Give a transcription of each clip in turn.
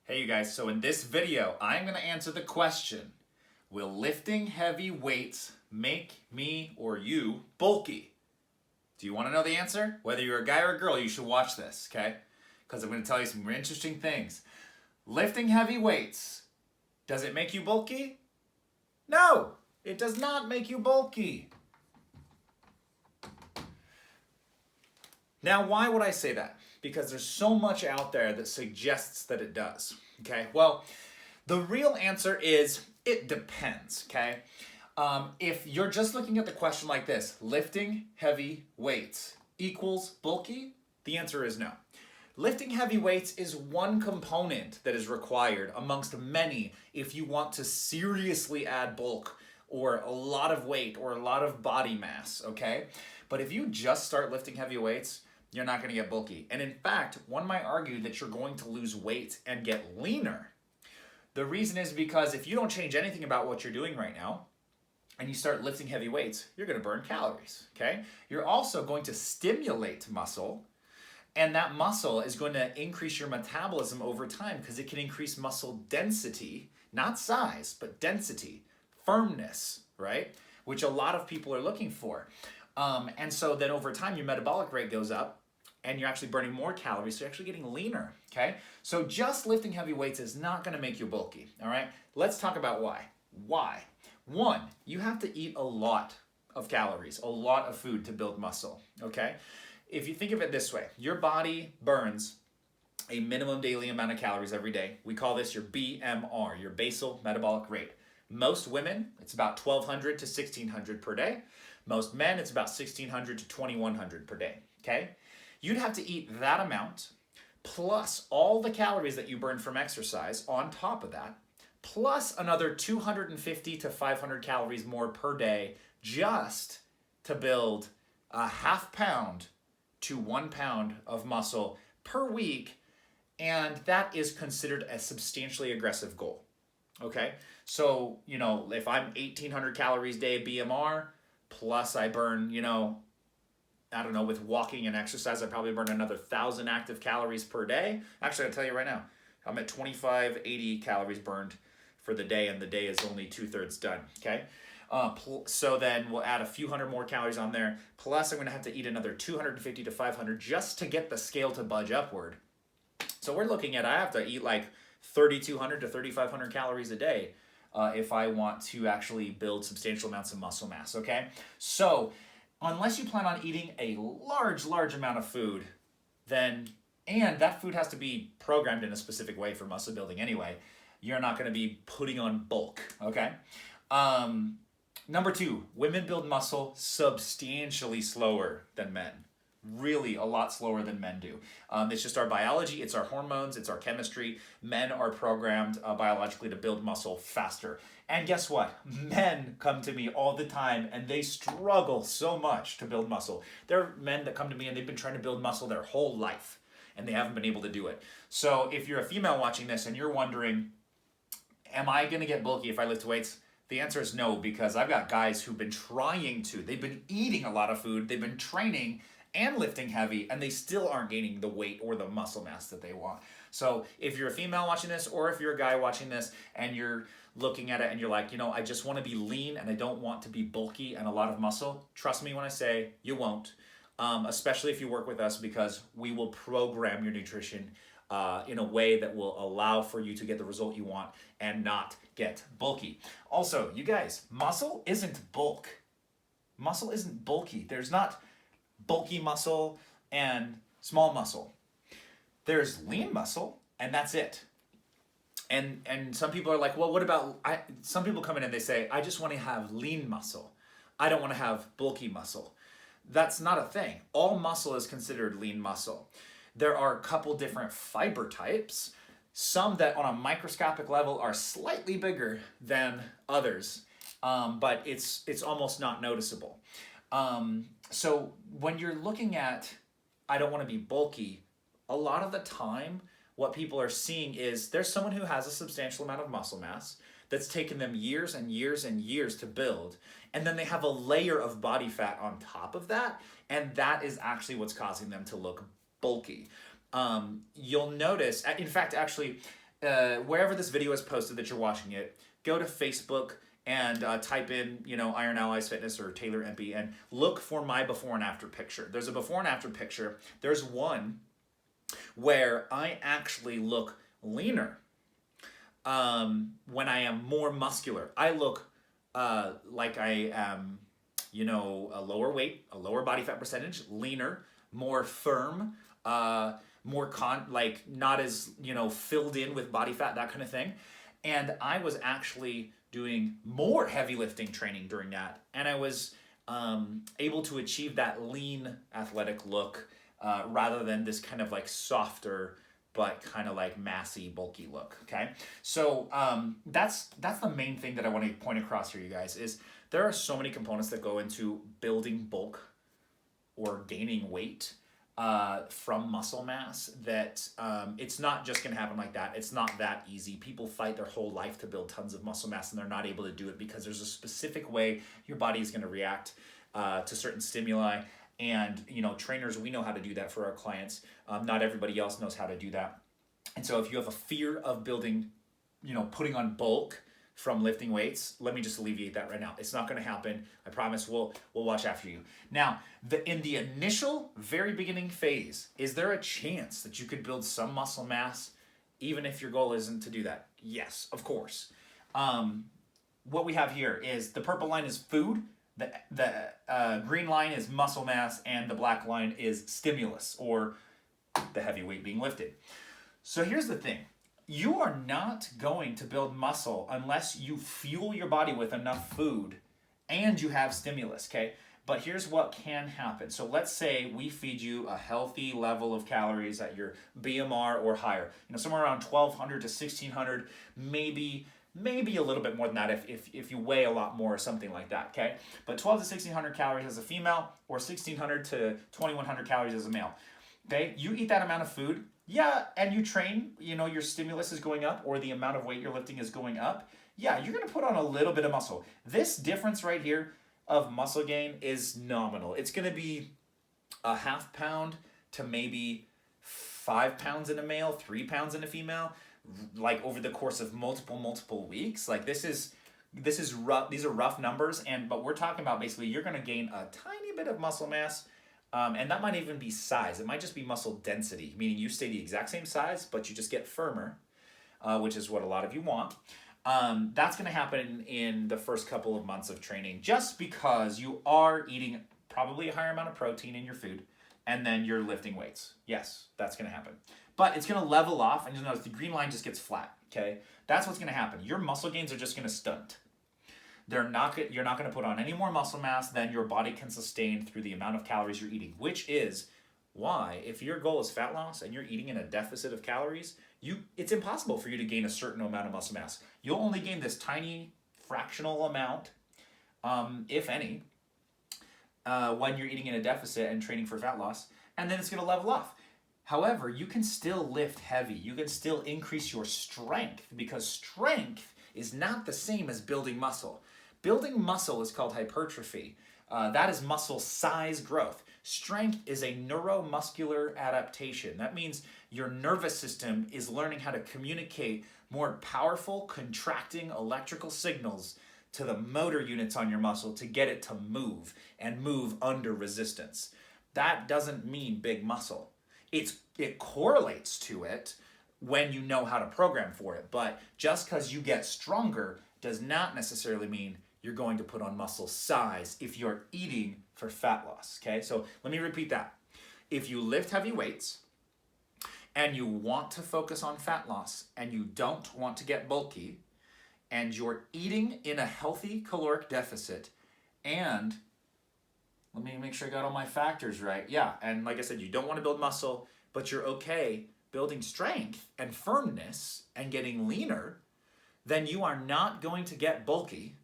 Hey you guys, so in this video, I'm going to answer the question, will lifting heavy weights make me or you bulky? Do you want to know the answer? Whether you're a guy or a girl, you should watch this, okay? Because I'm going to tell you some interesting things. Lifting heavy weights, does it make you bulky? No, it does not make you bulky. Now, why would I say that? Because there's so much out there that suggests that it does, okay? Well, the real answer is it depends, okay? If you're just looking at the question like this, lifting heavy weights equals bulky, the answer is no. Lifting heavy weights is one component that is required amongst many if you want to seriously add bulk or a lot of weight or a lot of body mass, okay? But if you just start lifting heavy weights, you're not going to get bulky. And in fact, one might argue that you're going to lose weight and get leaner. The reason is because if you don't change anything about what you're doing right now, and you start lifting heavy weights, you're going to burn calories, okay? You're also going to stimulate muscle, and that muscle is going to increase your metabolism over time because it can increase muscle density, not size, but density, firmness, right? Which a lot of people are looking for. And so then over time, your metabolic rate goes up and you're actually burning more calories, so you're actually getting leaner, okay? So just lifting heavy weights is not gonna make you bulky, all right? Let's talk about why. Why? One, you have to eat a lot of calories, a lot of food to build muscle, okay? If you think of it this way, your body burns a minimum daily amount of calories every day. We call this your BMR, your basal metabolic rate. Most women, it's about 1,200 to 1,600 per day. Most men, it's about 1,600 to 2,100 per day, okay? You'd have to eat that amount, plus all the calories that you burn from exercise on top of that, plus another 250 to 500 calories more per day just to build a half pound to 1 pound of muscle per week, and that is considered a substantially aggressive goal, okay? So, if I'm 1,800 calories a day BMR, plus I burn, with walking and exercise, I probably burn another 1,000 active calories per day. Actually, I'll tell you right now, I'm at 2,580 calories burned for the day, and the day is only 2/3 done, okay? So then we'll add a few hundred more calories on there, plus I'm gonna have to eat another 250 to 500 just to get the scale to budge upward. So we're looking at, I have to eat like 3,200 to 3,500 calories a day if I want to actually build substantial amounts of muscle mass, okay? So unless you plan on eating a large amount of food, and that food has to be programmed in a specific way for muscle building anyway, you're not gonna be putting on bulk, okay? Number two, women build muscle substantially slower than men. Really a lot slower than men do. It's just our biology, it's our hormones, it's our chemistry. Men are programmed biologically to build muscle faster. And guess what? Men come to me all the time and they struggle so much to build muscle. There are men that come to me and they've been trying to build muscle their whole life and they haven't been able to do it. So if you're a female watching this and you're wondering, am I gonna get bulky if I lift weights? The answer is no, because I've got guys who've been trying to. They've been eating a lot of food, they've been training and lifting heavy, and they still aren't gaining the weight or the muscle mass that they want. So if you're a female watching this, or if you're a guy watching this, and you're looking at it and you're like, I just want to be lean and I don't want to be bulky and a lot of muscle, trust me when I say you won't, especially if you work with us, because we will program your nutrition in a way that will allow for you to get the result you want and not get bulky. Also, you guys, muscle isn't bulk. Muscle isn't bulky. There's not bulky muscle and small muscle. There's lean muscle, and that's it. And some people are like, well, what about, some people come in and they say, I just want to have lean muscle. I don't want to have bulky muscle. That's not a thing. All muscle is considered lean muscle. There are a couple different fiber types, some that on a microscopic level are slightly bigger than others, but it's almost not noticeable. So when you're looking at, I don't want to be bulky, a lot of the time, what people are seeing is there's someone who has a substantial amount of muscle mass that's taken them years and years and years to build, and then they have a layer of body fat on top of that, and that is actually what's causing them to look bulky. You'll notice, in fact, actually, wherever this video is posted that you're watching it, go to Facebook and type in, Iron Allies Fitness or Taylor Empey and look for my before and after picture. There's a before and after picture. There's one where I actually look leaner when I am more muscular. I look like I am, a lower weight, a lower body fat percentage, leaner, more firm, more not as, filled in with body fat, that kind of thing. And I was actually doing more heavy lifting training during that. And I was able to achieve that lean athletic look rather than this kind of like softer, but kind of like massy, bulky look, okay? So that's the main thing that I want to point across here, you guys, is there are so many components that go into building bulk or gaining weight from muscle mass that it's not just going to happen like that. It's not that easy. People fight their whole life to build tons of muscle mass and they're not able to do it because there's a specific way your body is going to react to certain stimuli. And, trainers, we know how to do that for our clients. Not everybody else knows how to do that. And so if you have a fear of building, putting on bulk from lifting weights, let me just alleviate that right now. It's not going to happen. I promise we'll watch after you. Now, in the initial, very beginning phase, is there a chance that you could build some muscle mass even if your goal isn't to do that? Yes, of course. What we have here is the purple line is food, the green line is muscle mass, and the black line is stimulus, or the heavy weight being lifted. So here's the thing. You are not going to build muscle unless you fuel your body with enough food and you have stimulus, okay? But here's what can happen. So let's say we feed you a healthy level of calories at your BMR or higher, somewhere around 1,200 to 1,600, maybe a little bit more than that if you weigh a lot more or something like that, okay? But 12 to 1,600 calories as a female or 1,600 to 2,100 calories as a male, okay? You eat that amount of food, yeah, and you train, your stimulus is going up or the amount of weight you're lifting is going up, yeah, you're going to put on a little bit of muscle. This difference right here of muscle gain is nominal. It's going to be a half pound to maybe 5 pounds in a male, 3 pounds in a female, like over the course of multiple weeks. Like this is rough. These are rough numbers, but we're talking about basically you're going to gain a tiny bit of muscle mass. And that might even be size. It might just be muscle density, meaning you stay the exact same size, but you just get firmer, which is what a lot of you want. That's going to happen in the first couple of months of training, just because you are eating probably a higher amount of protein in your food, and then you're lifting weights. Yes, that's going to happen. But it's going to level off, and you'll notice the green line just gets flat, okay? That's what's going to happen. Your muscle gains are just going to stunt. You're not going to put on any more muscle mass than your body can sustain through the amount of calories you're eating, which is why if your goal is fat loss and you're eating in a deficit of calories, it's impossible for you to gain a certain amount of muscle mass. You'll only gain this tiny fractional amount, if any, when you're eating in a deficit and training for fat loss, and then it's going to level off. However, you can still lift heavy. You can still increase your strength because strength is not the same as building muscle. Building muscle is called hypertrophy. That is muscle size growth. Strength is a neuromuscular adaptation. That means your nervous system is learning how to communicate more powerful, contracting electrical signals to the motor units on your muscle to get it to move and move under resistance. That doesn't mean big muscle. It correlates to it when you know how to program for it, but just because you get stronger does not necessarily mean you're going to put on muscle size if you're eating for fat loss, okay? So let me repeat that. If you lift heavy weights and you want to focus on fat loss and you don't want to get bulky and you're eating in a healthy caloric deficit and let me make sure I got all my factors right. Yeah, and like I said, you don't want to build muscle, but you're okay building strength and firmness and getting leaner, then you are not going to get bulky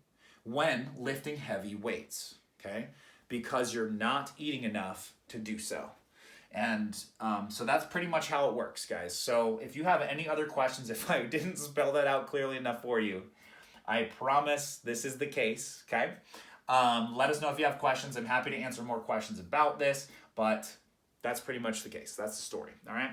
when lifting heavy weights, okay? Because you're not eating enough to do so. And so that's pretty much how it works, guys. So if you have any other questions, if I didn't spell that out clearly enough for you, I promise this is the case, okay? Let us know if you have questions. I'm happy to answer more questions about this, but that's pretty much the case. That's the story, all right?